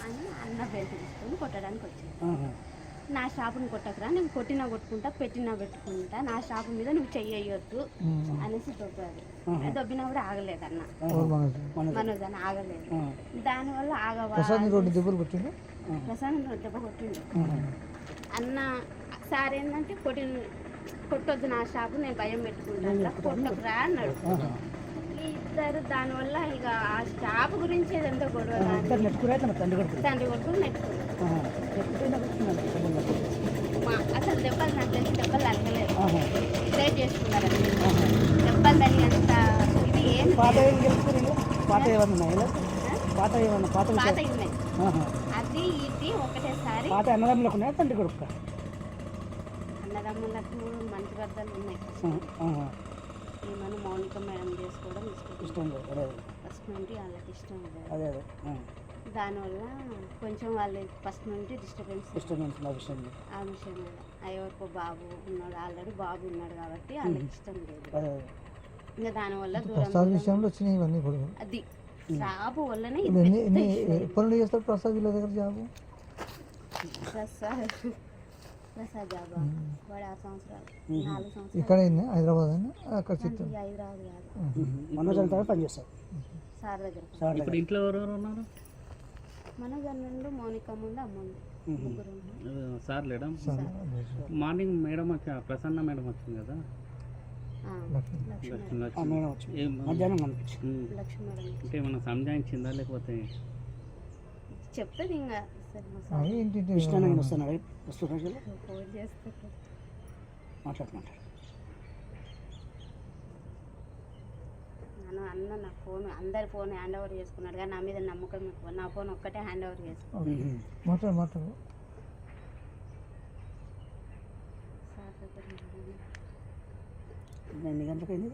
అని అన్న బెల్ట్ తీసుకొని కొట్టడానికి వచ్చింది. నా షాపుని కొట్టకురా, నేను కొట్టినా కొట్టుకుంటా, పెట్టినా పెట్టుకుంటా, నా షాపు మీద నువ్వు చెయ్యొద్దు అనేసి దొబ్బాడు. దొబ్బినా కూడా ఆగలేదు అన్న, మనోజ్ అని ఆగలేదు. దానివల్ల ప్రశాంత్ దెబ్బ కొట్టిండు. అన్న సార్ ఏంటంటే కొట్టొద్దు నా షాపు, నేను భయం పెట్టుకుంటా, కొట్టకురా అన్నాడు. ఇద్దరు దానివల్ల ఇక ఆ షాపు గురించి ఏదంతా గొడవ, తండ్రి కొడుకులు నెట్టుకున్నారు. అసలు దెబ్బలు నాకు తెలిసి దెబ్బలు తగ్గలేదు, ప్లేట్ చేసుకున్నారు. దెబ్బలు తగినంత ఇది ఏం పాత ఉన్నాయి. అది ఇది ఒకటేసారి అన్నదమ్ములకు మంచి బద్దలు ఉన్నాయి. ఈమెను మౌనిక మేడం చేసుకోవడం ఇష్టం ఫస్ట్ నుండి వాళ్ళకి ఇష్టం లేదు. దానివల్ల కొంచెం వాళ్ళు ఫస్ట్ నుండి డిస్టర్బెన్స్ ఆ విషయం మీద. ఎవరికో బాబు ఉన్నాడు, ఆల్రెడీ బాబు ఉన్నాడు కాబట్టి వాళ్ళకి ఇష్టం లేదు. ఇంకా దానివల్ల అది జాబు వల్లనే ప్రసాద్ జాబు వాడు 6 సంవత్సరాలు 4 సంవత్సరాలు ఇక్కడ హైదరాబాద్ సార్ దగ్గర. ఇప్పుడు ఇంట్లో ఎవరెవరు ఉన్నారు? మనోజ్ నుండి మౌనిక ముందు అమ్మ ముగ్గురు. సార్ లేడా? మార్నింగ్ మేడం వచ్చి ప్రసన్న మేడం వచ్చింది కదా, అంటే ఏమన్నా సంజాయించిందా లేకపోతే చెప్తుంది ఇంకా అన్న నా ఫోన్ అందరి ఫోన్ హ్యాండ్ ఓవర్ చేసుకున్నాడు కానీ నా మీద నమ్మకం ఎక్కువ. నా ఫోన్ ఒక్కటే హ్యాండ్ ఓవర్ చేసుకున్నాడు. ఎన్ని గంటలకు అయింది?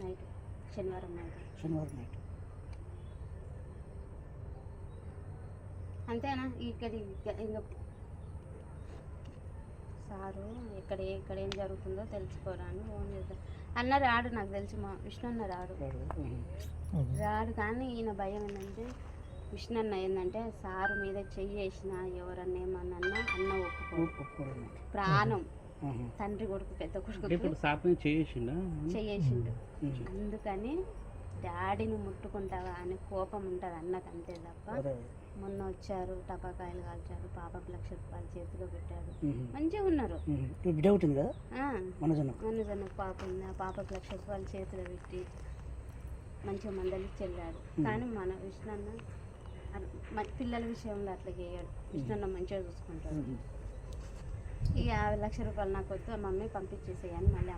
నైట్, శనివారం నైట్. అంతేనా? ఇక్కడ ఇంకా సారు ఇక్కడ ఏం జరుగుతుందో తెలుసుకోరాని ఫోన్ చేద్దాం అన్న. రాడు, నాకు తెలిసి మా విష్ణు అన్న రాడు కానీ ఈయన భయం ఏంటంటే విష్ణు అన్న ఏంటంటే సారు మీద చెయ్యి వేసినా ఎవరన్నా ఏమన్నా అన్న ఒప్పుకోడు. ప్రాణం తండ్రి కొడుకు పెద్ద కొడుకు చెయ్యేసిండు. అందుకని డాడీని ముట్టుకుంటావా అని కోపం ఉంటుంది అన్నకు, అంతే తప్ప. మొన్న వచ్చారు, టపాకాయలు కాల్చారు, పాపకు 1,00,000 రూపాయలు చేతిలో పెట్టాడు, మంచిగా ఉన్నారు. మనోజన్న పాప ఉంది, ఆ పాపకు 1,00,000 రూపాయలు చేతిలో పెట్టి మంచిగా మందలికి చెల్లాడు. కానీ మన విష్ణన్న పిల్లల విషయంలో అట్లా చేయడు. విష్ణన్న మంచిగా చూసుకుంటాడు. ఇక 1,00,000 రూపాయలు నాకు వద్దు మమ్మీ పంపించేసేయని మళ్ళీ